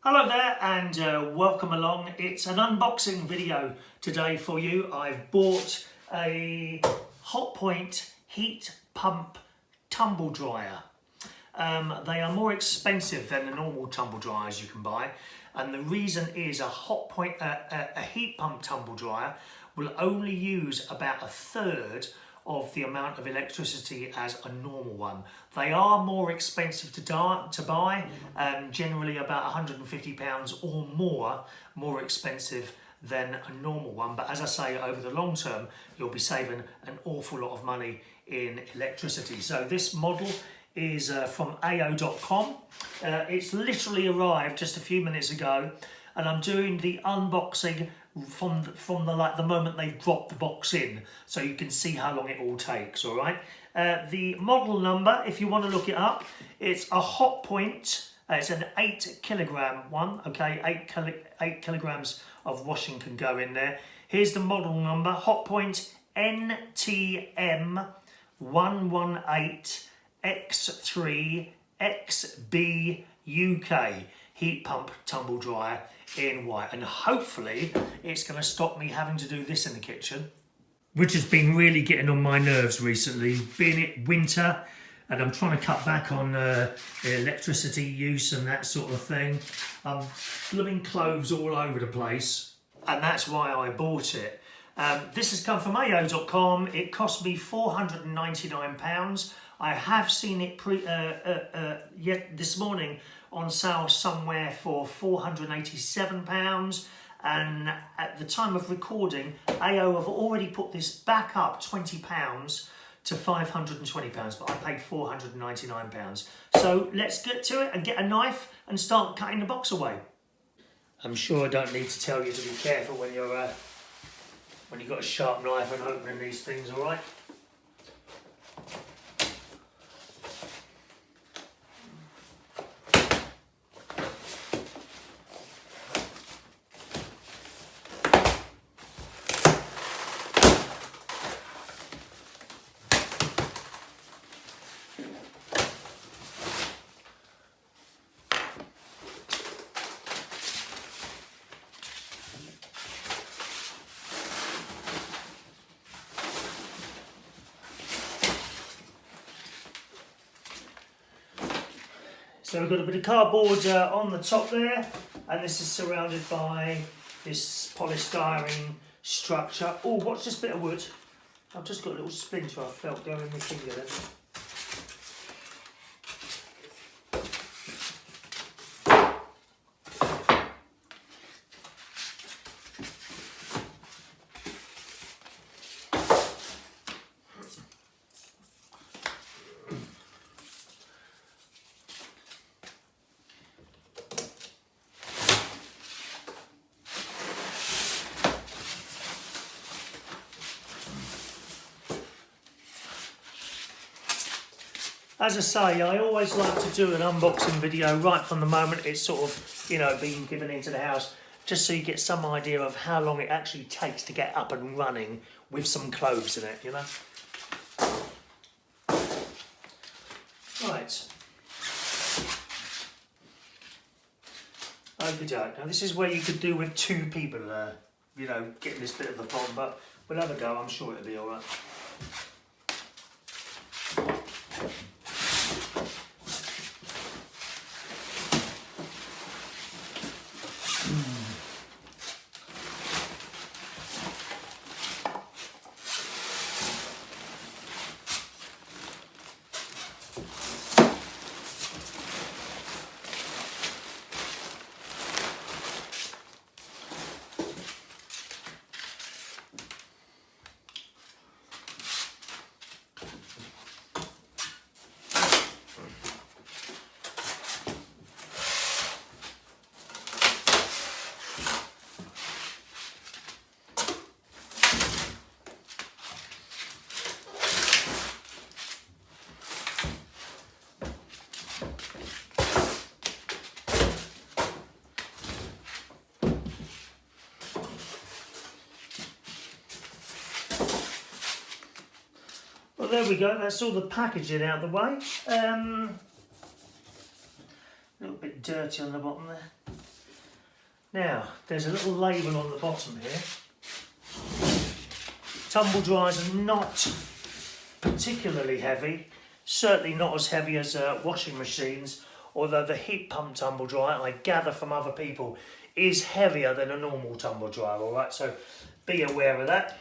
Hello there and welcome along. It's an unboxing video today for you. I've bought a Hotpoint Heat Pump Tumble Dryer. They are more expensive than the normal tumble dryers you can buy, and the reason is a Heat Pump Tumble Dryer will only use about a third of the amount of electricity as a normal one. They are more expensive to buy, generally about £150 or more expensive than a normal one. But as I say, over the long term, you'll be saving an awful lot of money in electricity. So this model is from AO.com. It's literally arrived just a few minutes ago, and I'm doing the unboxing from the moment they've dropped the box in, so you can see how long it all takes. All right. The model number, if you want to look it up, it's a Hotpoint. It's an 8kg one. Okay, 8 kilograms of washing can go in there. Here's the model number: Hotpoint NTM 118X3XB UK Heat Pump Tumble Dryer in white, and hopefully it's going to stop me having to do this in the kitchen, which has been really getting on my nerves recently, being it winter and I'm trying to cut back on electricity use and that sort of thing. I'm blooming clothes all over the place, and that's why I bought it. This has come from AO.com. It cost me £499. I have seen it this morning on sale somewhere for £487, and at the time of recording, AO have already put this back up £20 to £520, but I paid £499. So let's get to it and get a knife and start cutting the box away. I'm sure I don't need to tell you to be careful when you've got a sharp knife and opening these things, all right? So we've got a bit of cardboard on the top there, and this is surrounded by this polystyrene structure. Oh, what's this bit of wood? I've just got a little splinter I felt go in my finger then. As I say, I always like to do an unboxing video right from the moment it's sort of, being given into the house, just so you get some idea of how long it actually takes to get up and running with some clothes in it, Right. Okey-doke. Now this is where you could do with two people, getting this bit of the pond, but we'll have a go. I'm sure it'll be all right. Well, there we go. That's all the packaging out of the way. A little bit dirty on the bottom there. Now, there's a little label on the bottom here. Tumble dryers are not particularly heavy, certainly not as heavy as washing machines, although the Heat Pump Tumble Dryer, I gather from other people, is heavier than a normal tumble dryer, alright, so be aware of that.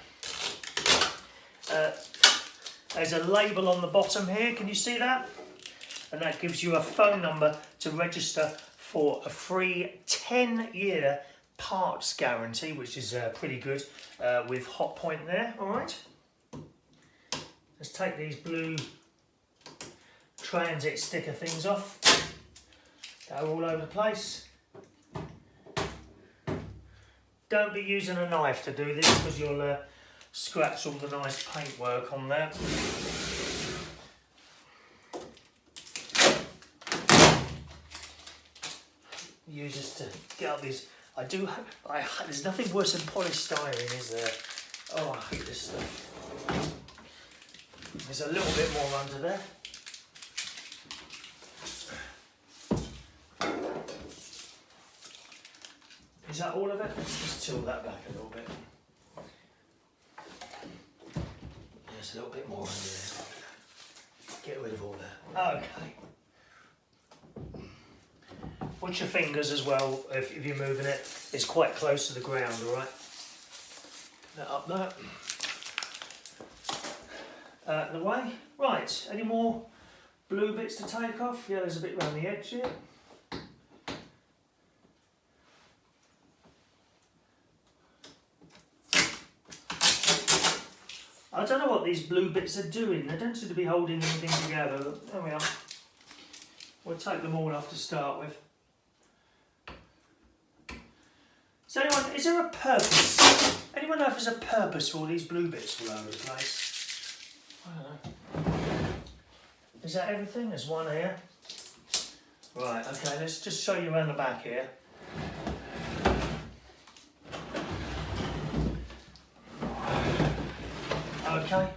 There's a label on the bottom here, can you see that? And that gives you a phone number to register for a free 10-year parts guarantee, which is pretty good with Hotpoint there, alright? Let's take these blue transit sticker things off. Go all over the place. Don't be using a knife to do this because you'll scratch all the nice paintwork on there. Use this to get up these. There's nothing worse than polystyrene, is there? Oh, I hate this stuff. There's a little bit more under there. Is that all of it? Let's just tilt that back a little bit. There's a little bit more under there. Get rid of all that. Okay. Watch your fingers as well if you're moving it. It's quite close to the ground, alright? Put that up there. The way. Right, any more blue bits to take off? Yeah, there's a bit around the edge here. I don't know what these blue bits are doing. They don't seem to be holding anything together. There we are. We'll take them all off to start with. So is there a purpose? Anyone know if there's a purpose for all these blue bits all over the place? I don't know. Is that everything? There's one here. Right, okay, let's just show you around the back here. Okay,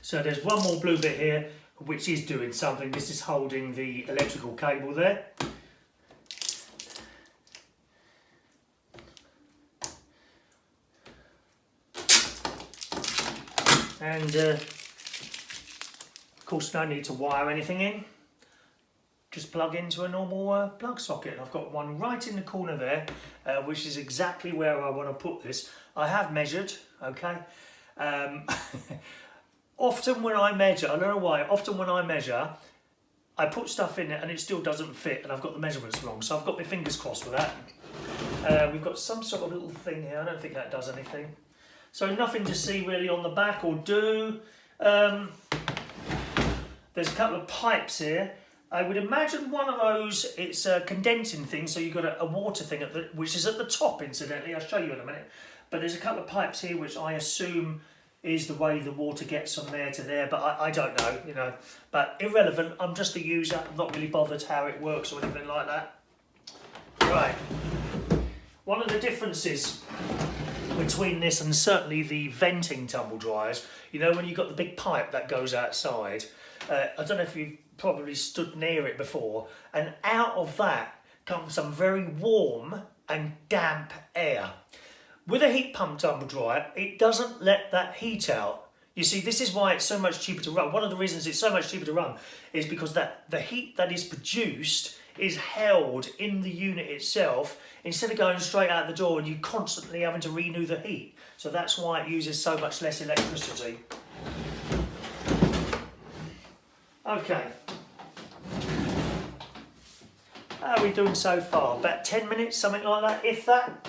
so there's one more blue bit here which is doing something. This is holding the electrical cable there. And of course no need to wire anything in, just plug into a normal plug socket. And I've got one right in the corner there, which is exactly where I want to put this. I have measured, okay. Often when I measure, I don't know why, often when I measure, I put stuff in it and it still doesn't fit and I've got the measurements wrong, so I've got my fingers crossed with that. We've got some sort of little thing here, I don't think that does anything. So nothing to see really on the back or do. There's a couple of pipes here. I would imagine one of those, it's a condensing thing, so you've got a water thing, which is at the top incidentally, I'll show you in a minute. But there's a couple of pipes here which I assume is the way the water gets from there to there, but I don't know, you know. But irrelevant, I'm just a user, I'm not really bothered how it works or anything like that. Right, one of the differences between this and certainly the venting tumble dryers, you know when you've got the big pipe that goes outside, I don't know if you've probably stood near it before, and out of that comes some very warm and damp air. With a heat pump tumble dryer, it doesn't let that heat out. You see, this is why it's so much cheaper to run. One of the reasons it's so much cheaper to run is because the heat that is produced is held in the unit itself instead of going straight out the door and you constantly having to renew the heat. So that's why it uses so much less electricity. Okay. How are we doing so far? About 10 minutes, something like that, if that.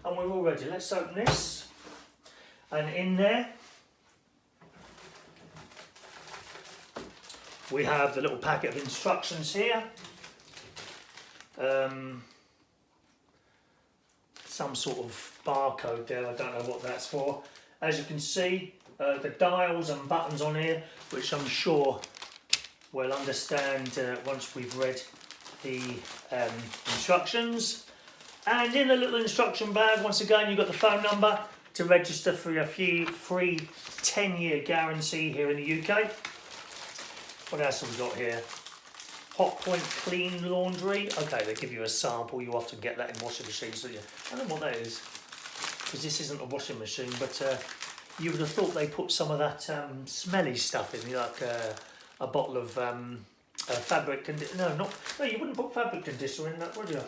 And we're all ready. Let's open this. And in there, we have the little packet of instructions here. Some sort of barcode there, I don't know what that's for. As you can see, the dials and buttons on here, which I'm sure we'll understand once we've read the instructions. And in the little instruction bag, once again, you've got the phone number to register for a free 10-year guarantee here in the UK. What else have we got here? Hotpoint Clean Laundry. Okay, they give you a sample. You often get that in washing machines, don't you? I don't know what that is, because this isn't a washing machine, but you would have thought they put some of that smelly stuff in, like a bottle of fabric conditioner. No, you wouldn't put fabric conditioner in that, would you?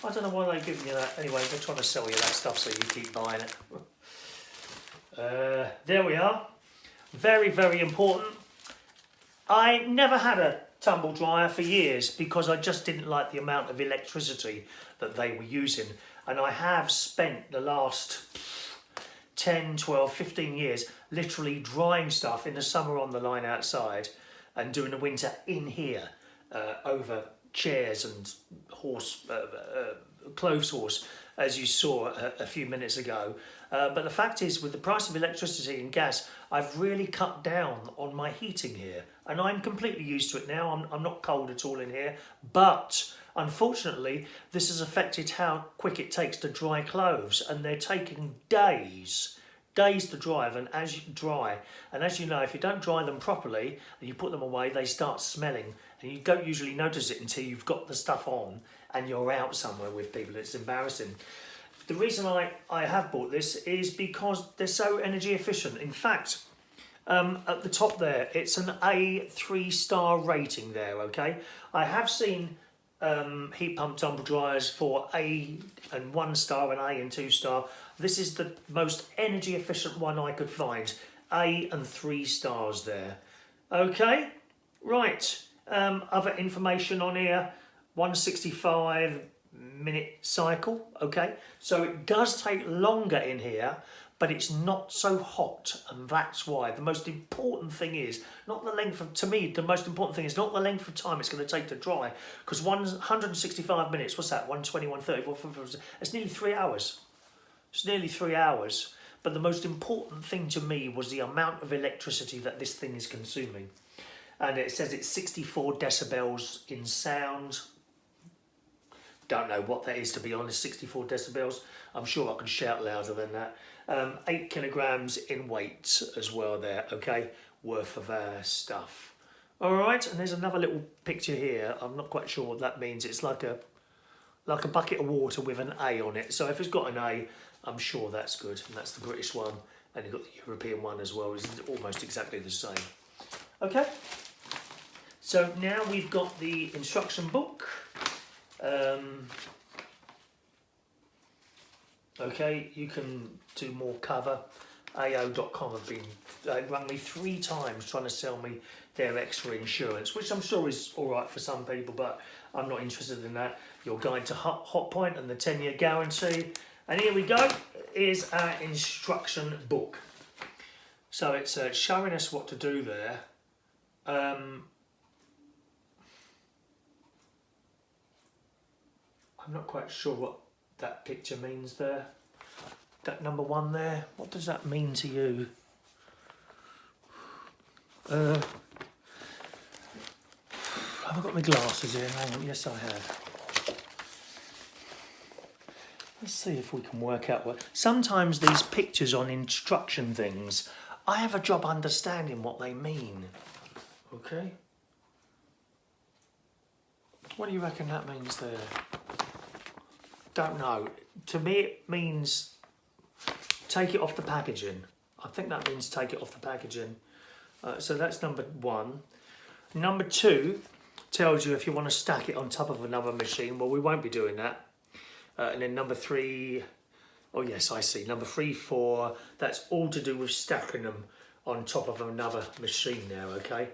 I don't know why they're giving you that. Anyway, they're trying to sell you that stuff so you keep buying it. There we are. Very, very important. I never had a tumble dryer for years because I just didn't like the amount of electricity that they were using. And I have spent the last 10, 12, 15 years literally drying stuff in the summer on the line outside and during the winter in here over chairs and clothes horse, as you saw a few minutes ago. But the fact is, with the price of electricity and gas, I've really cut down on my heating here, and I'm completely used to it now. I'm not cold at all in here, but unfortunately, this has affected how quick it takes to dry clothes, and they're taking days to dry, and as you know, if you don't dry them properly and you put them away, they start smelling, and you don't usually notice it until you've got the stuff on and you're out somewhere with people. It's embarrassing. The reason I have bought this is because they're so energy efficient. In fact, at the top there, it's an A 3-star rating there, okay? I have seen heat pump tumble dryers for A and 1 star and A and 2 star. This is the most energy efficient one I could find. A and 3 stars there. Okay, right. Other information on here, 165-minute cycle, okay? So it does take longer in here, but it's not so hot, and that's why. The most important thing is not the length of, to me, the most important thing is not the length of time it's going to take to dry, because 165 minutes, what's that, 120, 130, it's nearly 3 hours. It's nearly 3 hours, but the most important thing to me was the amount of electricity that this thing is consuming. And it says it's 64 decibels in sound. Don't know what that is, to be honest, 64 decibels. I'm sure I can shout louder than that. 8 kilograms in weight as well there, okay? Worth of stuff. All right, and there's another little picture here. I'm not quite sure what that means. It's like a bucket of water with an A on it. So if it's got an A, I'm sure that's good. And that's the British one. And you've got the European one as well. It's almost exactly the same. Okay. So now we've got the instruction book. Okay, you can do more cover. AO.com have rung me 3 times trying to sell me their extra insurance, which I'm sure is all right for some people, but I'm not interested in that. Your guide to Hotpoint and the 10-year guarantee. And here we go, is our instruction book. So it's showing us what to do there. I'm not quite sure what that picture means there. That number 1 there, what does that mean to you? Have I got my glasses here? Hang on, yes I have. Let's see if we can work out what... Sometimes these pictures on instruction things, I have a job understanding what they mean. Okay? What do you reckon that means there? Don't know. To me it means take it off the packaging. I think that means take it off the packaging. So that's number 1. Number 2 tells you if you want to stack it on top of another machine. Well, we won't be doing that. And then number 3, oh yes, I see. Number 3, 4, that's all to do with stacking them on top of another machine now, okay?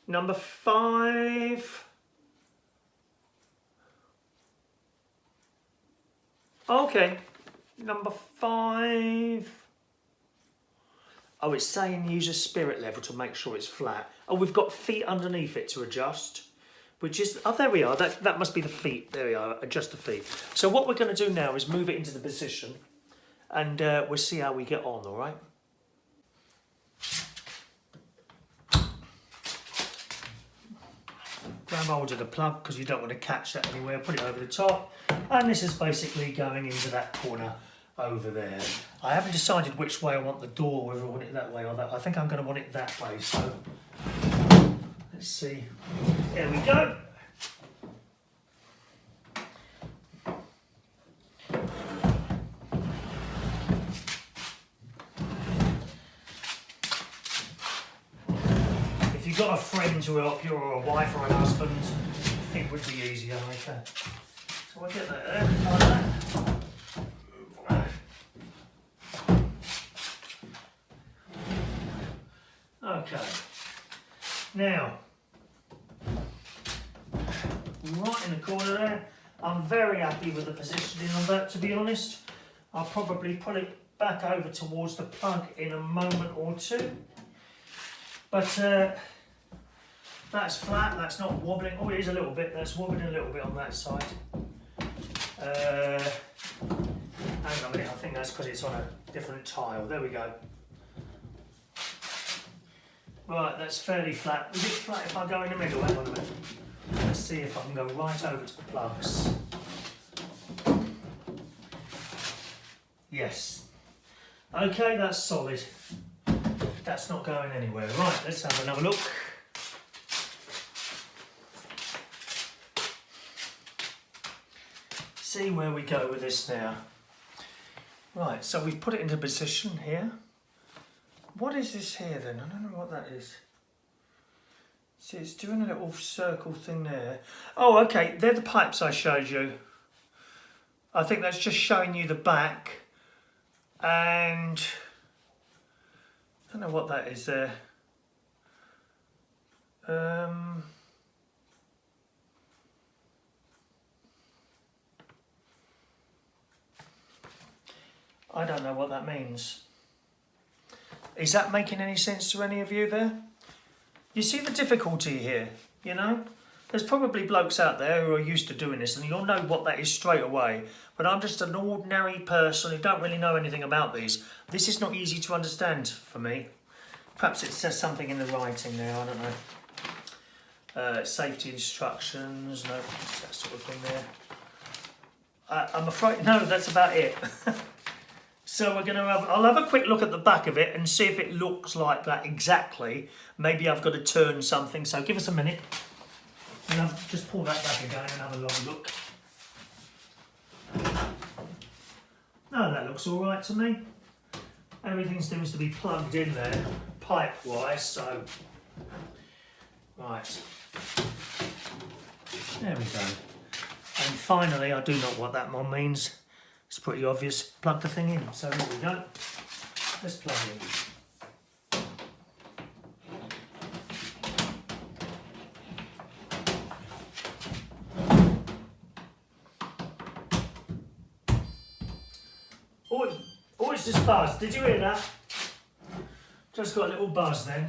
Number 5. Okay, number 5. Oh, it's saying use a spirit level to make sure it's flat. Oh, we've got feet underneath it to adjust, which is, oh, there we are. That must be the feet. There we are, adjust the feet. So what we're going to do now is move it into the position, and we'll see how we get on, all right? Grab hold of the plug because you don't want to catch that anywhere. Put it over the top, and this is basically going into that corner over there. I haven't decided which way I want the door, whether I want it that way or that. I think I'm going to want it that way. So Let's see. There we go. If you've got a friend to help you, or a wife or a husband, it would be easier. Okay. So I get that there, like that. Okay. Now, right in the corner there, I'm very happy with the positioning of that, to be honest. I'll probably put it back over towards the plug in a moment or two. But that's flat, that's not wobbling. Oh, it is a little bit, that's wobbling a little bit on that side. Hang on a minute, I think that's because it's on a different tile. There we go. Right, that's fairly flat. Is it flat if I go in the middle? Hang on a minute. Let's see if I can go right over to the plugs. Yes. Okay, that's solid. That's not going anywhere. Right, let's have another look. See where we go with this now. Right, so we've put it into position here. What is this here then? I don't know what that is. See, it's doing a little circle thing there. Oh, okay, they're the pipes I showed you. I think that's just showing you the back. And I don't know what that is there. I don't know what that means. Is that making any sense to any of you there? You see the difficulty here, you know? There's probably blokes out there who are used to doing this and you'll know what that is straight away. But I'm just an ordinary person who don't really know anything about these. This is not easy to understand for me. Perhaps it says something in the writing there, I don't know. Safety instructions, no, that sort of thing there. I'm afraid, no, that's about it. So we're going to I'll have a quick look at the back of it and see if it looks like that exactly. Maybe I've got to turn something, so give us a minute. And I'll just pull that back again and have a long look. No, that looks all right to me. Everything seems to be plugged in there, pipe-wise, so... Right. There we go. And finally, I do know what that one means. It's pretty obvious. Plug the thing in. So there we go. Let's plug it in. Oh, it's just buzzed. Did you hear that? Just got a little buzz then.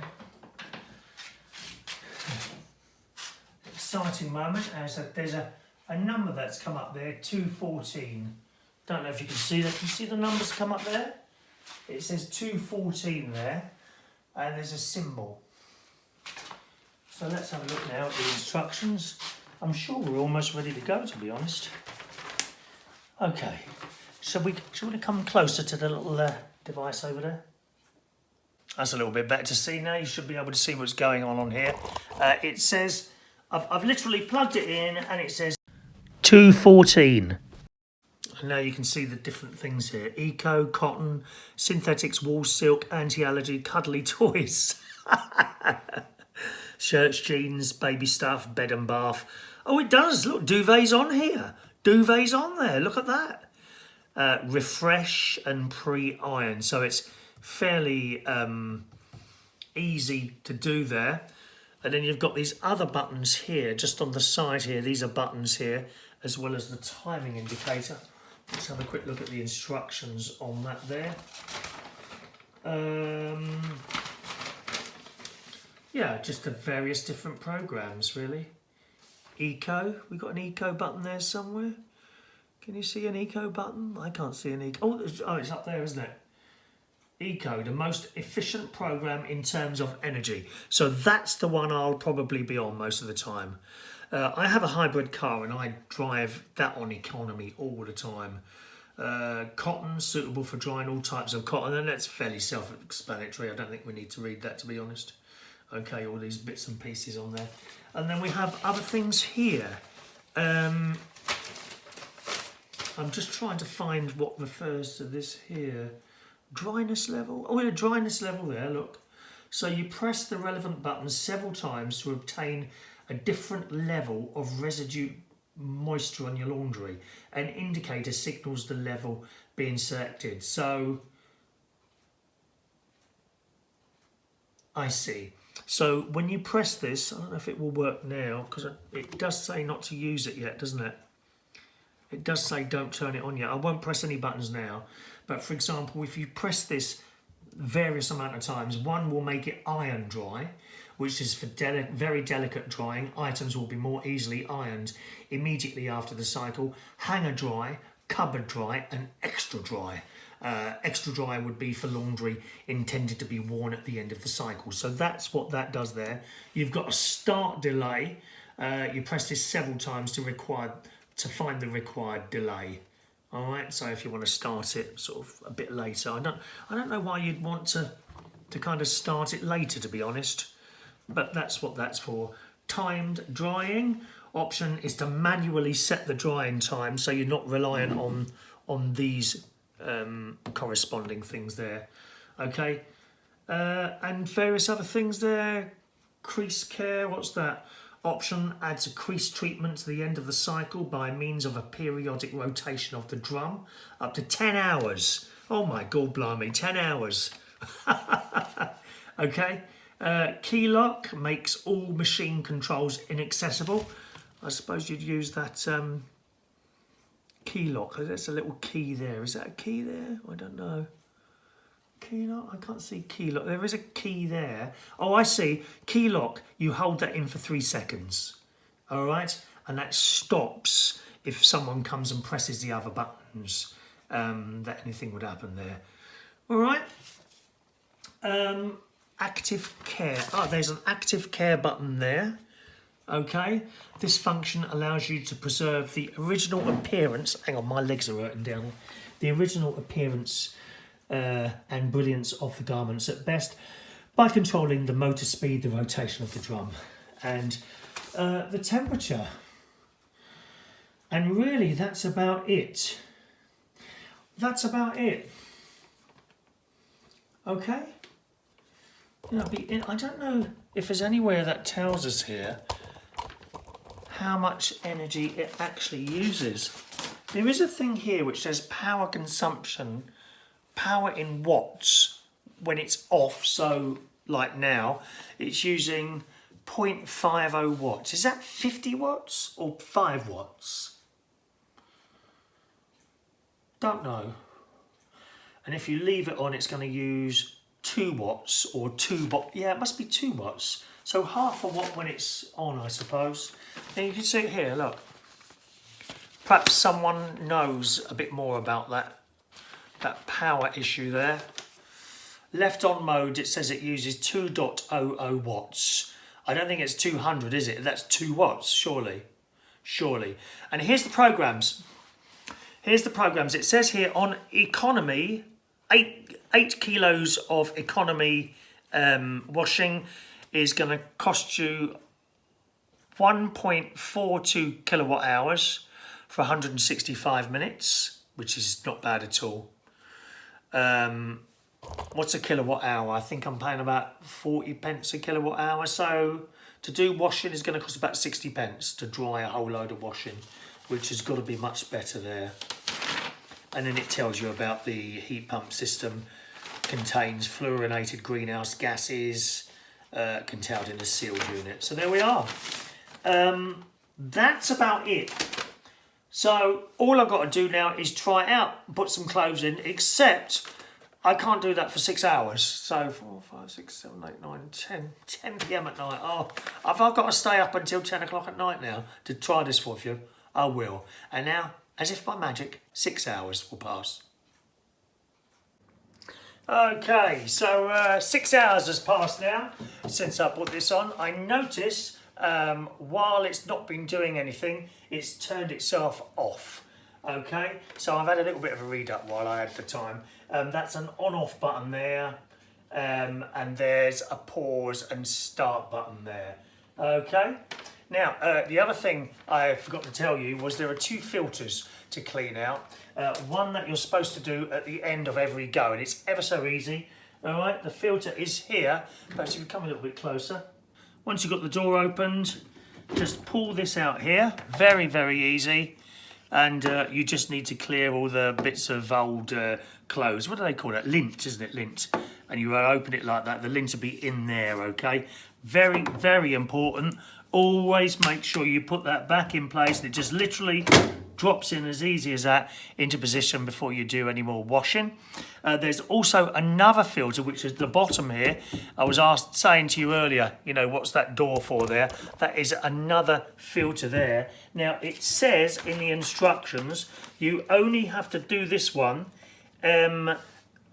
Exciting moment. There's a number that's come up there, 214. Don't know if you can see that. Can you see the numbers come up there? It says 214 there, and there's a symbol. So let's have a look now at the instructions. I'm sure we're almost ready to go, to be honest. Okay, should we come closer to the little device over there? That's a little bit better to see now. You should be able to see what's going on here. It says, I've literally plugged it in, and it says 214. And now you can see the different things here. Eco, cotton, synthetics, wool, silk, anti-allergy, cuddly toys. Shirts, jeans, baby stuff, bed and bath. Oh, it does. Look, duvet's on here. Duvet's on there. Look at that. Refresh and pre-iron. So it's fairly easy to do there. And then you've got these other buttons here, just on the side here. These are buttons here, as well as the timing indicator. Let's have a quick look at the instructions on that there. Yeah, just the various different programs, really. Eco, we got an eco button there somewhere. Can you see an eco button? I can't see an eco. Oh, it's up there, isn't it? Eco, the most efficient program in terms of energy. So that's the one I'll probably be on most of the time. I have a hybrid car and I drive that on economy all the time. Cotton, suitable for drying all types of cotton, and that's fairly self-explanatory. I don't think we need to read that, to be honest. Okay, all these bits and pieces on there. And then we have other things here. I'm just trying to find what refers to this here. Dryness level. Oh, yeah, dryness level there, look. So you press the relevant buttons several times to obtain a different level of residue moisture on your laundry. An indicator signals the level being selected. So, I see. So when you press this, I don't know if it will work now, because it does say not to use it yet, doesn't it? It does say don't turn it on yet. I won't press any buttons now. But for example, if you press this various amount of times, one will make it iron dry, which is for very delicate drying. Items will be more easily ironed immediately after the cycle. Hanger dry, cupboard dry, and extra dry. Extra dry would be for laundry intended to be worn at the end of the cycle. So that's what that does there. You've got a start delay. You press this several times to find the required delay. All right. So if you want to start it sort of a bit later, I don't know why you'd want to kind of start it later, to be honest. But that's what that's for. Timed drying option is to manually set the drying time, so you're not reliant on these corresponding things there. Okay, and various other things there. Crease care, what's that? Option adds a crease treatment to the end of the cycle by means of a periodic rotation of the drum, up to 10 hours. Oh my god, blimey, 10 hours. Okay, key lock makes all machine controls inaccessible. I suppose you'd use that key lock. There's a little key there. Is that a key there? I don't know. Key lock? I can't see key lock. There is a key there. Oh, I see. Key lock, you hold that in for 3 seconds. All right? And that stops if someone comes and presses the other buttons, that anything would happen there. All right? Active care. Oh, there's an active care button there. Okay, this function allows you to preserve the original appearance. Hang on, my legs are hurting down. The original appearance and brilliance of the garments at best by controlling the motor speed, the rotation of the drum, and the temperature. And really, that's about it. That's about it. Okay. I don't know if there's anywhere that tells us here how much energy it actually uses. There is a thing here which says power consumption, power in watts when it's off. So like now, it's using 0.50 watts. Is that 50 watts or 5 watts? Don't know. And if you leave it on, it's going to use 2 watts or 2 watts. Yeah, it must be 2 watts. So half a watt when it's on, I suppose. And you can see it here, look. Perhaps someone knows a bit more about that power issue there. Left on mode, it says it uses 2.00 watts. I don't think it's 200, is it? That's 2 watts, surely. Surely. And here's the programs. Here's the programs. It says here on economy, 8 kilos of economy washing is going to cost you 1.42 kilowatt hours for 165 minutes, which is not bad at all. What's a kilowatt hour? I think I'm paying about 40 pence a kilowatt hour. So to do washing is going to cost about 60 pence to dry a whole load of washing, which has got to be much better there. And then it tells you about the heat pump system. Contains fluorinated greenhouse gases, contained in a sealed unit. So there we are. That's about it. So all I've got to do now is try it out, put some clothes in, except I can't do that for 6 hours. So 4, 5, 6, 7, 8, 9, 10 p.m. at night. Oh, if I've got to stay up until 10 o'clock at night now to try this for you, I will. And now, as if by magic, 6 hours will pass. Okay, so 6 hours has passed now since I put this on. I notice while it's not been doing anything, it's turned itself off. Okay, so I've had a little bit of a read up while I had the time. That's an on-off button there. and there's a pause and start button there. Okay. Now, the other thing I forgot to tell you was there are 2 filters to clean out. One that you're supposed to do at the end of every go, and it's ever so easy. All right, the filter is here. Perhaps if you come a little bit closer. Once you've got the door opened, just pull this out here. Very, very easy. And you just need to clear all the bits of old clothes. What do they call it? Lint, isn't it? Lint. And you open it like that. The lint will be in there, okay? Very, very important. Always make sure you put that back in place, and it just literally drops in as easy as that into position before you do any more washing. There's also another filter, which is the bottom here. I was saying to you earlier, you know, what's that door for there? That is another filter there. Now, it says in the instructions, you only have to do this one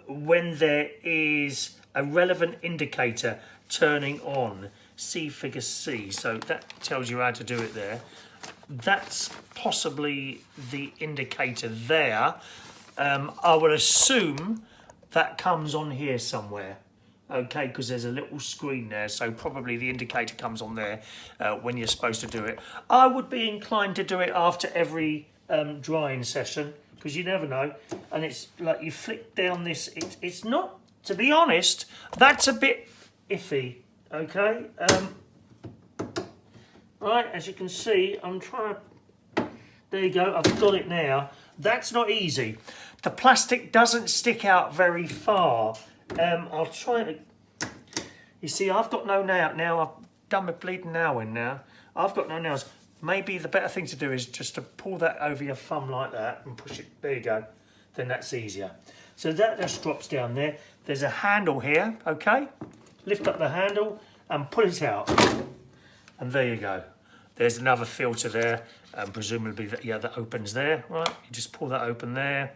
when there is a relevant indicator turning on. See figure C, so that tells you how to do it there. That's possibly the indicator there. I would assume that comes on here somewhere, okay, because there's a little screen there, so probably the indicator comes on there when you're supposed to do it. I would be inclined to do it after every drying session, because you never know. And it's like you flick down this, it's not, to be honest, that's a bit iffy. Okay, right, as you can see, I'm trying to, there you go, I've got it now. That's not easy. The plastic doesn't stick out very far. I'll try to, you see, I've got no nail now, I've done my bleeding nail in now. I've got no nails. Maybe the better thing to do is just to pull that over your thumb like that and push it, there you go. Then that's easier. So that just drops down there. There's a handle here, okay? Lift up the handle and pull it out, and there you go. There's another filter there, and presumably that, yeah, that opens there, right? You just pull that open there.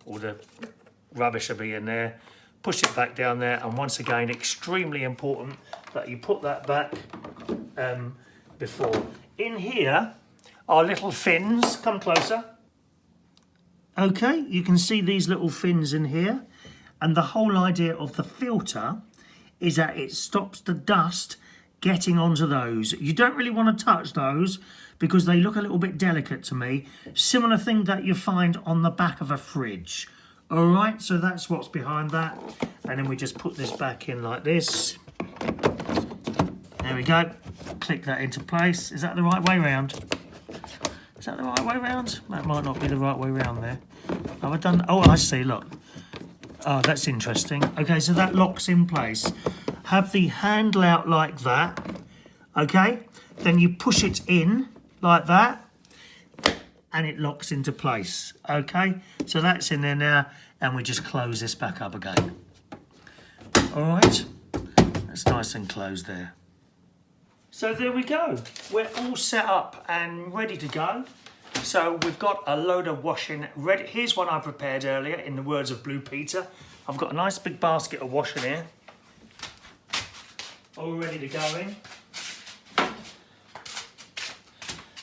All the rubbish will be in there. Push it back down there, and once again, extremely important that you put that back before. In here are little fins. Come closer. Okay, you can see these little fins in here. And the whole idea of the filter is that it stops the dust getting onto those. You don't really want to touch those because they look a little bit delicate to me. Similar thing that you find on the back of a fridge. All right, so that's what's behind that. And then we just put this back in like this. There we go. Click that into place. Is that the right way round? Is that the right way round? That might not be the right way round there. Have I done? Oh, I see, look. Oh, that's interesting. Okay, so that locks in place. Have the handle out like that, okay? Then you push it in like that, and it locks into place, okay? So that's in there now, and we just close this back up again. All right, that's nice and closed there. So there we go. We're all set up and ready to go. So we've got a load of washing ready. Here's one I prepared earlier, in the words of Blue Peter. I've got a nice big basket of washing here, all ready to go in.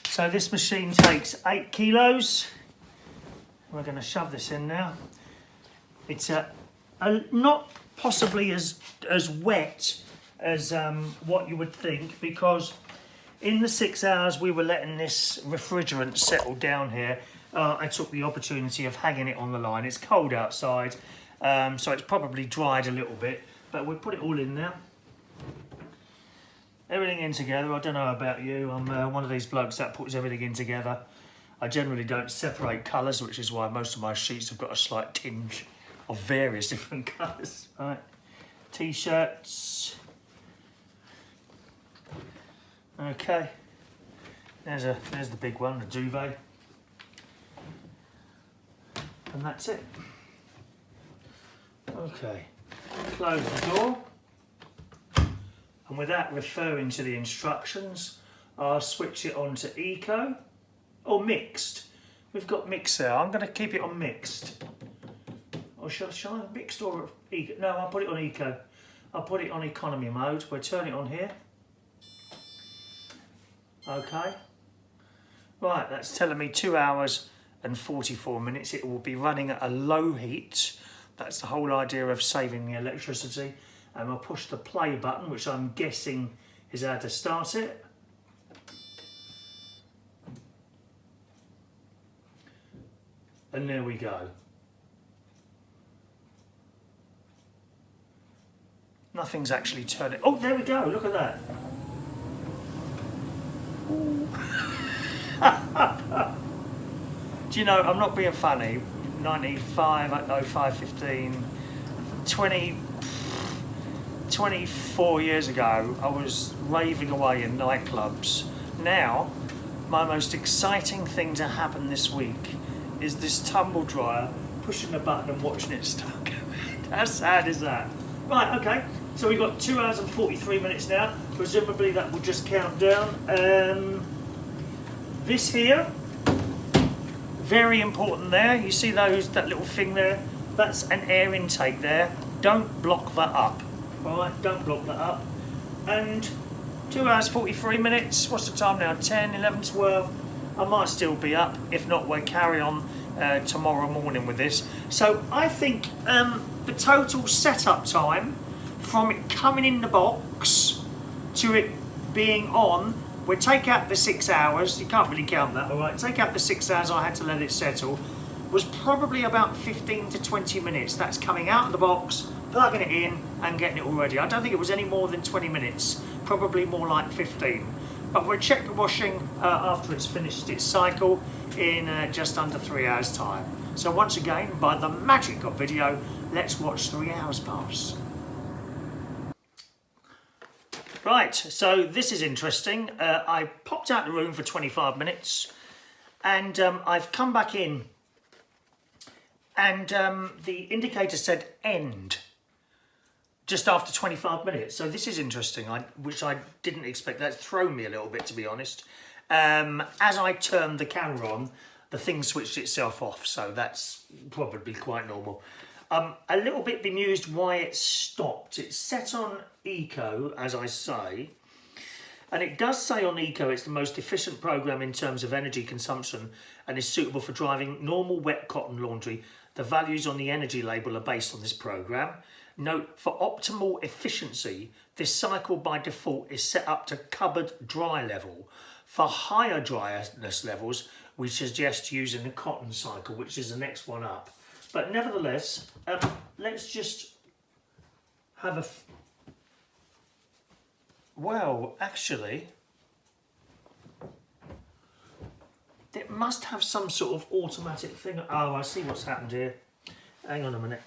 So this machine takes 8 kilos. We're going to shove this in now. It's not possibly as wet as what you would think, because in the 6 hours we were letting this refrigerant settle down here, I took the opportunity of hanging it on the line. It's cold outside, so it's probably dried a little bit, but we'll put it all in now. Everything in together. I don't know about you, I'm one of these blokes that puts everything in together. I generally don't separate colours, which is why most of my sheets have got a slight tinge of various different colours. Right, T-shirts. Okay, there's the big one, the duvet, and that's it. Okay, close the door, and without referring to the instructions, I'll switch it on to eco or mixed. We've got mixed there. I'm going to keep it on mixed. Or shall I mixed or eco? No, I'll put it on eco. I'll put it on economy mode. We'll turn it on here. Okay, right, that's telling me 2 hours and 44 minutes. It will be running at a low heat. That's the whole idea of saving the electricity. And I'll push the play button, which I'm guessing is how to start it. And there we go. Nothing's actually turning. Oh, there we go. Look at that. Do you know, I'm not being funny. 95, 0515, 24 years ago, I was raving away in nightclubs. Now, my most exciting thing to happen this week is this tumble dryer, pushing the button and watching it stuck. How sad is that? Right, okay, so we've got 2 hours and 43 minutes now. Presumably that will just count down. This here, very important there. You see that little thing there? That's an air intake there. Don't block that up. Alright, don't block that up. And 2 hours 43 minutes. What's the time now? 10, 11, 12. I might still be up. If not, we'll carry on tomorrow morning with this. So I think the total setup time from it coming in the box to it being on, we'll take out the 6 hours. You can't really count that, alright? Take out the 6 hours I had to let it settle. Was probably about 15 to 20 minutes. That's coming out of the box, plugging it in and getting it all ready. I don't think it was any more than 20 minutes, probably more like 15. But we'll check the washing after it's finished its cycle in just under 3 hours time. So once again, by the magic of video, let's watch 3 hours pass. Right, so this is interesting. I popped out the room for 25 minutes and I've come back in and the indicator said end just after 25 minutes. So this is interesting, which I didn't expect. That's thrown me a little bit, to be honest. As I turned the camera on, the thing switched itself off, so that's probably quite normal. A little bit bemused why it stopped. It's set on Eco, as I say, and it does say on Eco it's the most efficient program in terms of energy consumption and is suitable for driving normal wet cotton laundry. The values on the energy label are based on this program. Note, for optimal efficiency, this cycle by default is set up to cupboard dry level. For higher dryness levels, we suggest using the cotton cycle, which is the next one up. But nevertheless, let's just have a... Well, actually, it must have some sort of automatic thing. Oh, I see what's happened here. Hang on a minute.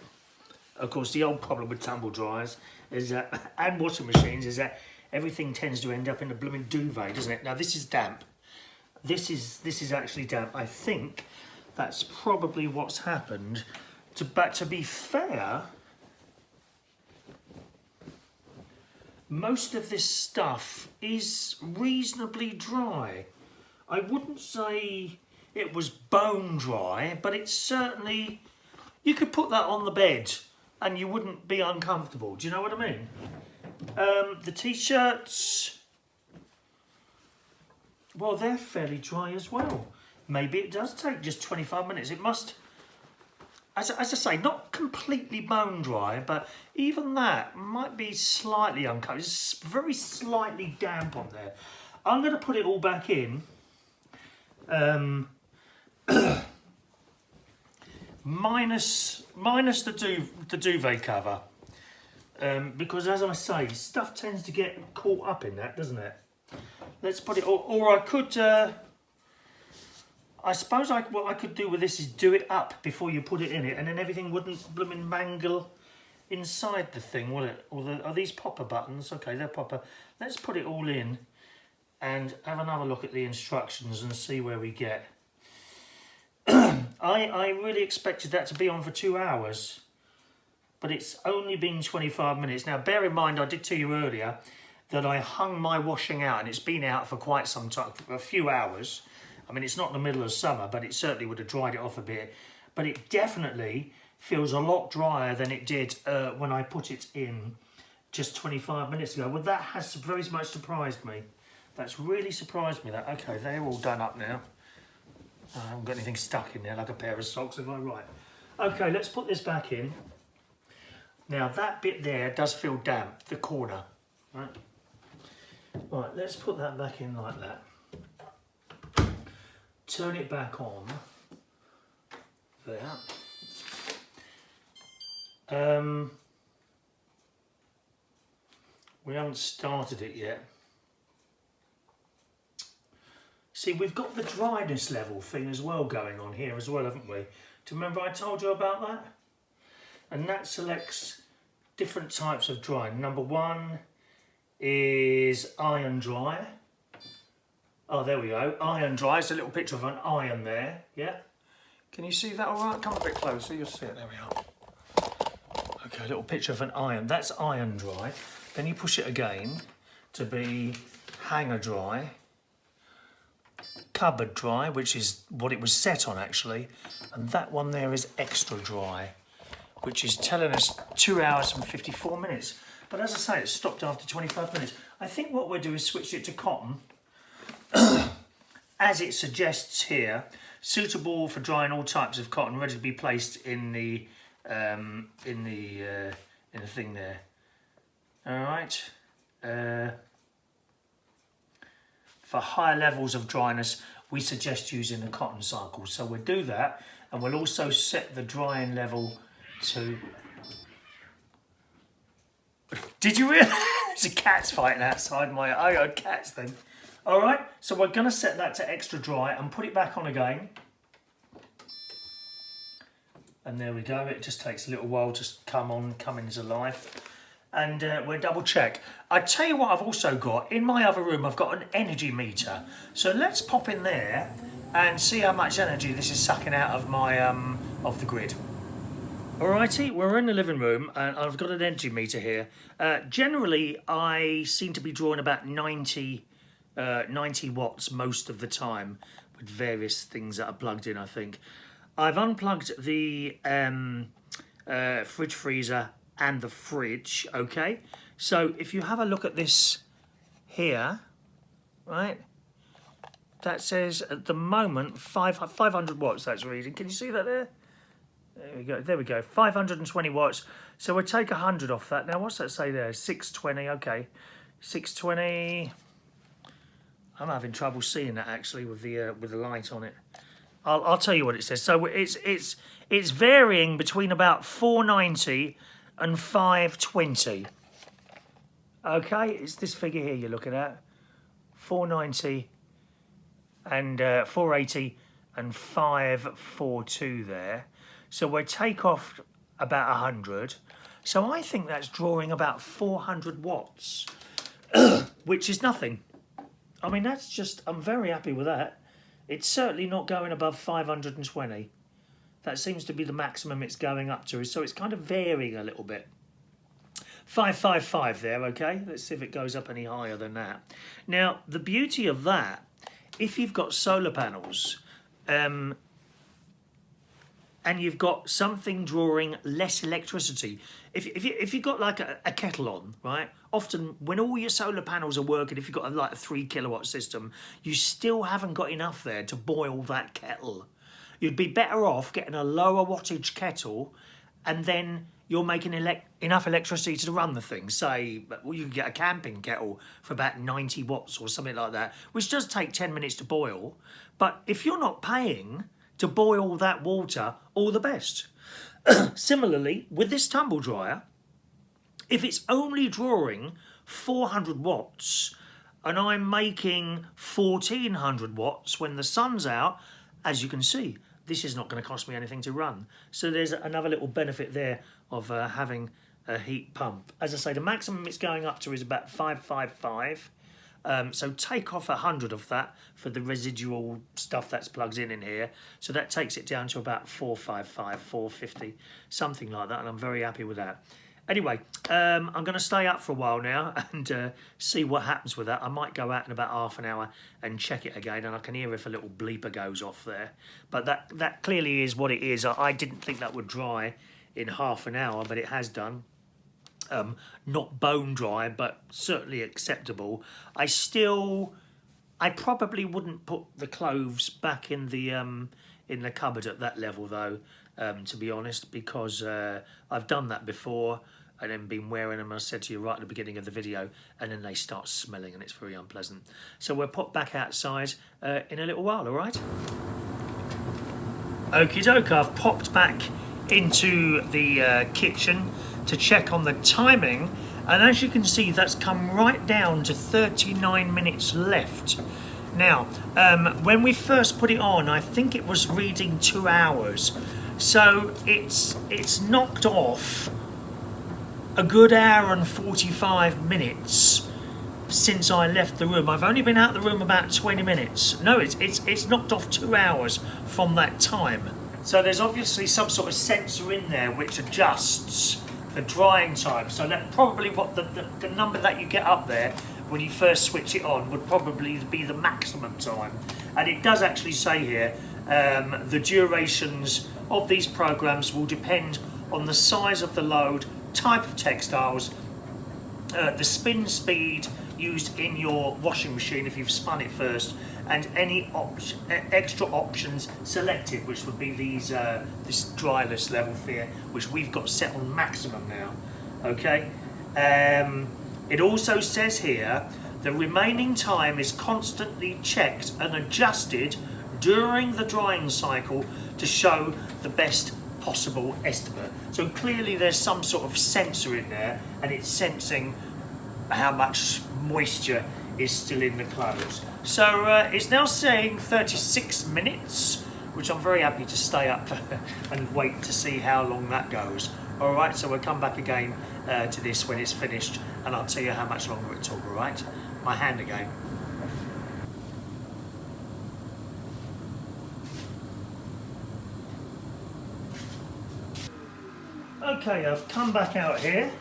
Of course, the old problem with tumble dryers is that, and washing machines, is that everything tends to end up in a blooming duvet, doesn't it? Now, this is damp. This is actually damp. I think that's probably what's happened. But to be fair, most of this stuff is reasonably dry. I wouldn't say it was bone dry, but it's certainly... You could put that on the bed and you wouldn't be uncomfortable. Do you know what I mean? The t-shirts, well, they're fairly dry as well. Maybe it does take just 25 minutes. It must, as I say, not completely bone dry, but even that might be slightly uncomfortable. It's very slightly damp on there. I'm going to put it all back in. Minus the duvet cover, because as I say, stuff tends to get caught up in that, doesn't it? Let's put it, or I could, I suppose what I could do with this is do it up before you put it in it, and then everything wouldn't blooming mangle inside the thing, will it? Or are these popper buttons? Okay, they're popper. Let's put it all in and have another look at the instructions and see where we get. I really expected that to be on for 2 hours, but it's only been 25 minutes. Now, bear in mind, I did tell you earlier that I hung my washing out, and it's been out for quite some time, for a few hours. I mean, it's not the middle of summer, but it certainly would have dried it off a bit. But it definitely feels a lot drier than it did when I put it in just 25 minutes ago. Well, that has very much surprised me. That's really surprised me, that. Okay, they're all done up now. I haven't got anything stuck in there like a pair of socks, am I right? Okay, let's put this back in. Now that bit there does feel damp, the corner. Right, right, let's put that back in like that. Turn it back on. There. We haven't started it yet. See, we've got the dryness level thing as well going on here as well, haven't we? Do you remember I told you about that? And that selects different types of drying. Number one is iron dry. Oh, there we go. Iron dry. It's a little picture of an iron there. Yeah? Can you see that all right? Come a bit closer. You'll see it. There we are. Okay, a little picture of an iron. That's iron dry. Then you push it again to be hanger dry. Cupboard dry, which is what it was set on actually. And that one there is extra dry, which is telling us 2 hours and 54 minutes. But as I say, it stopped after 25 minutes. I think what we'll do is switch it to cotton. As it suggests here, suitable for drying all types of cotton, ready to be placed in the thing there. All right. For higher levels of dryness, we suggest using the cotton cycle. So we'll do that, and we'll also set the drying level to... Did you realise? There's a cat's fighting outside my... I heard cats then. All right, so we're going to set that to extra dry and put it back on again. And there we go. It just takes a little while to come into life. And we'll double check. I tell you what I've also got. In my other room, I've got an energy meter. So let's pop in there and see how much energy this is sucking out of my of the grid. Alrighty, we're in the living room and I've got an energy meter here. Generally, I seem to be drawing about 90 watts most of the time with various things that are plugged in, I think. I've unplugged the fridge freezer and the fridge, okay? So if you have a look at this here, right? That says at the moment 500 watts that's reading. Can you see that there? There we go, 520 watts. So we'll take 100 off that. Now what's that say there? 620, okay. 620. I'm having trouble seeing that actually with the light on it. I'll tell you what it says. So it's varying between about 490 and 520. Okay, it's this figure here you're looking at. 490 and 480 and 542 there. So we'll take off about 100. So I think that's drawing about 400 watts, which is nothing. I mean, that's just, I'm very happy with that. It's certainly not going above 520. That seems to be the maximum it's going up to, so it's kind of varying a little bit. 555 there, okay? Let's see if it goes up any higher than that. Now, the beauty of that, if you've got solar panels, and you've got something drawing less electricity. If you've got like a kettle on, right? Often when all your solar panels are working, if you've got like a 3 kilowatt system, you still haven't got enough there to boil that kettle. You'd be better off getting a lower wattage kettle, and then you're making enough electricity to run the thing. Say, well, you can get a camping kettle for about 90 watts or something like that, which does take 10 minutes to boil. But if you're not paying to boil that water, all the best. Similarly, with this tumble dryer, if it's only drawing 400 watts and I'm making 1400 watts when the sun's out, as you can see, this is not going to cost me anything to run. So there's another little benefit there of having a heat pump. As I say, the maximum it's going up to is about 555. So take off 100 of that for the residual stuff that's plugged in here. So that takes it down to about 455, 450, something like that. And I'm very happy with that. Anyway, I'm going to stay up for a while now and see what happens with that. I might go out in about half an hour and check it again, and I can hear if a little bleeper goes off there. But that clearly is what it is. I didn't think that would dry in half an hour, but it has done. Not bone dry, but certainly acceptable. I probably wouldn't put the clothes back in the cupboard at that level though. to be honest, because I've done that before and then been wearing them, I said to you right at the beginning of the video, and then they start smelling and it's very unpleasant. So we'll pop back outside in a little while, all right? Okie doke, I've popped back into the kitchen to check on the timing, and as you can see, that's come right down to 39 minutes left. Now, when we first put it on, I think it was reading 2 hours, so it's knocked off a good hour and 45 minutes since I left the room. I've only been out of the room about 20 minutes. No, it's knocked off 2 hours from that time. So there's obviously some sort of sensor in there which adjusts the drying time. So that probably what the number that you get up there when you first switch it on would probably be the maximum time. And it does actually say here, the durations of these programs will depend on the size of the load, type of textiles, the spin speed used in your washing machine if you've spun it first, and any extra options selected, which would be these this dryless level here, which we've got set on maximum now. Okay. It also says here the remaining time is constantly checked and adjusted during the drying cycle to show the best possible estimate. So clearly there's some sort of sensor in there, and it's sensing how much moisture is still in the clothes. So it's now saying 36 minutes, which I'm very happy to stay up and wait to see how long that goes. All right, so we'll come back again to this when it's finished, and I'll tell you how much longer it took. All right, my hand again. Okay, I've come back out here.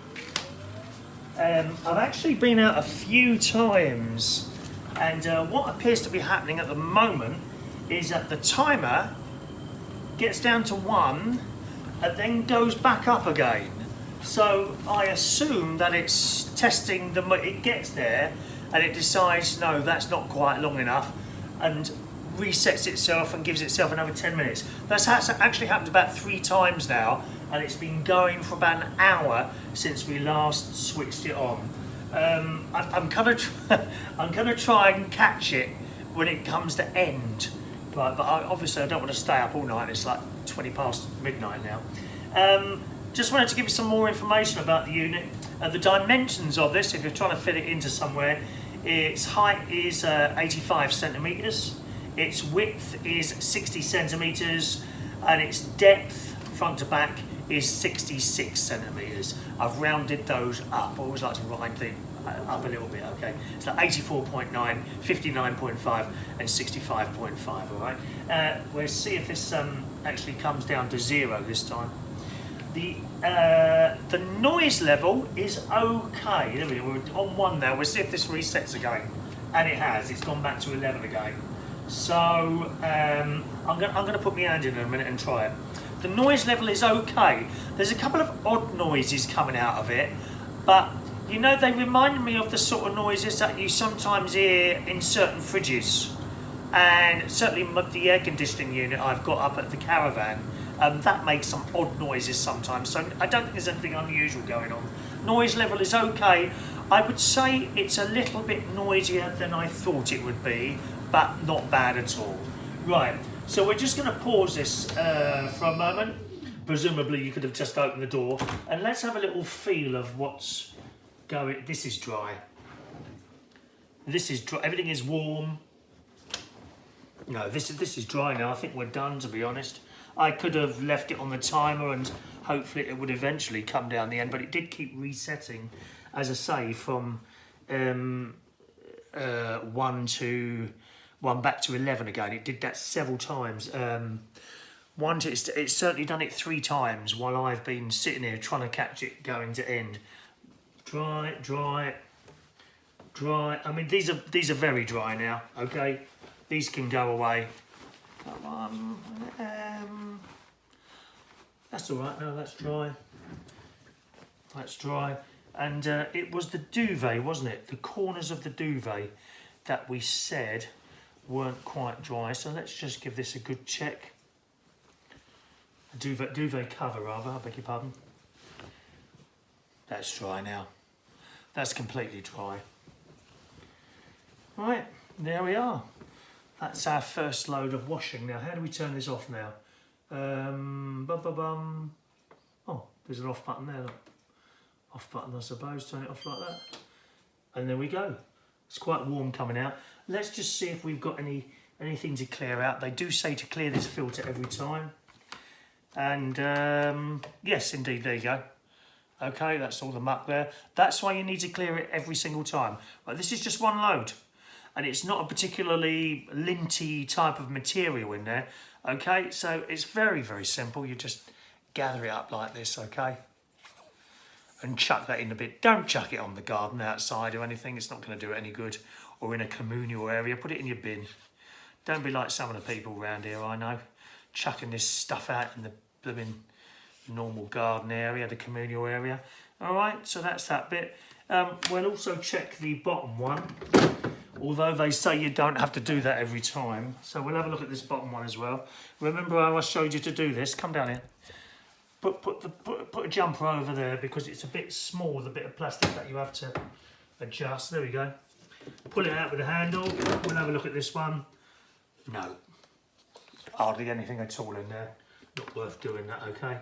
I've actually been out a few times, and what appears to be happening at the moment is that the timer gets down to 1 and then goes back up again. So I assume that it's testing it gets there and it decides, no, that's not quite long enough, and resets itself and gives itself another 10 minutes. That's actually happened about 3 times now, and it's been going for about an hour since we last switched it on. I'm gonna try and catch it when it comes to end, but obviously I don't want to stay up all night. It's like 20 past midnight now. Just wanted to give you some more information about the unit. The dimensions of this, if you're trying to fit it into somewhere, its height is 85 centimetres, its width is 60 centimetres, and its depth, front to back, is 66 centimetres. I've rounded those up. I always like to round things up a little bit, okay? It's like 84.9, 59.5, and 65.5, all right? We'll see if this actually comes down to 0 this time. The noise level is okay. There we go, we're on 1 now. We'll see if this resets again. And it has, it's gone back to 11 again. So I'm gonna put my hand in a minute and try it. The noise level is okay. There's a couple of odd noises coming out of it, but you know, they remind me of the sort of noises that you sometimes hear in certain fridges, and certainly the air conditioning unit I've got up at the caravan. That makes some odd noises sometimes, so I don't think there's anything unusual going on. Noise level is okay. I would say it's a little bit noisier than I thought it would be, but not bad at all. Right, so we're just going to pause this for a moment. Presumably you could have just opened the door, and let's have a little feel of what's going. This is dry. This is dry. Everything is warm. No, this is dry now. I think we're done, to be honest. I could have left it on the timer and hopefully it would eventually come down the end, but it did keep resetting, as I say, from 1 back to 11 again. It did that several times. It's certainly done it 3 times while I've been sitting here trying to catch it going to end. Dry, dry, dry. I mean, these are very dry now. Okay, these can go away. Come on. That's all right. No, that's dry. That's dry. And it was the duvet, wasn't it? The corners of the duvet that we said weren't quite dry. So let's just give this a good check. A duvet cover rather, I beg your pardon. That's dry now. That's completely dry. Right, there we are. That's our first load of washing. Now, how do we turn this off now? Oh, there's an off button there. Look. Off button, I suppose. Turn it off like that. And there we go. It's quite warm coming out. Let's just see if we've got anything to clear out. They do say to clear this filter every time. And yes, indeed, there you go. Okay, that's all the muck there. That's why you need to clear it every single time. Right, this is just one load. And it's not a particularly linty type of material in there. Okay, so it's very, very simple. You just gather it up like this, okay? And chuck that in a bit. Don't chuck it on the garden outside or anything. It's not going to do it any good. Or in a communal area. Put it in your bin. Don't be like some of the people around here, I know. Chucking this stuff out in the blooming normal garden area, the communal area. All right, so that's that bit. We'll also check the bottom one. Although they say you don't have to do that every time. So we'll have a look at this bottom one as well. Remember how I showed you to do this? Come down here. Put a jumper over there because it's a bit small, the bit of plastic that you have to adjust. There we go. Pull it out with a handle. We'll have a look at this one. No. Hardly anything at all in there. Not worth doing that, okay?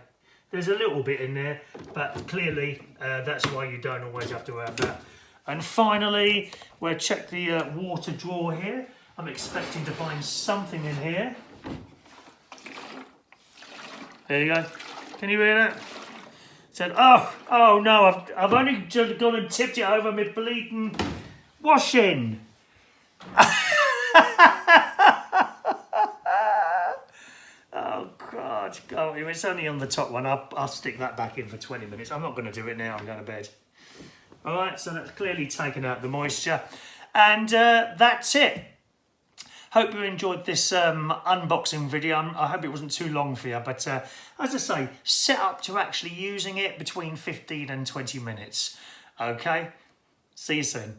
There's a little bit in there, but clearly that's why you don't always have to have that. And finally, we'll check the water drawer here. I'm expecting to find something in here. There you go. Can you hear that? It said, oh no, I've only just gone and tipped it over my bleeding washing. Oh God, it's only on the top one. I'll stick that back in for 20 minutes. I'm not going to do it now. I'm going to bed. All right, so that's clearly taken out the moisture. And that's it. Hope you enjoyed this unboxing video. I hope it wasn't too long for you. But as I say, set up to actually using it between 15 and 20 minutes. Okay, see you soon.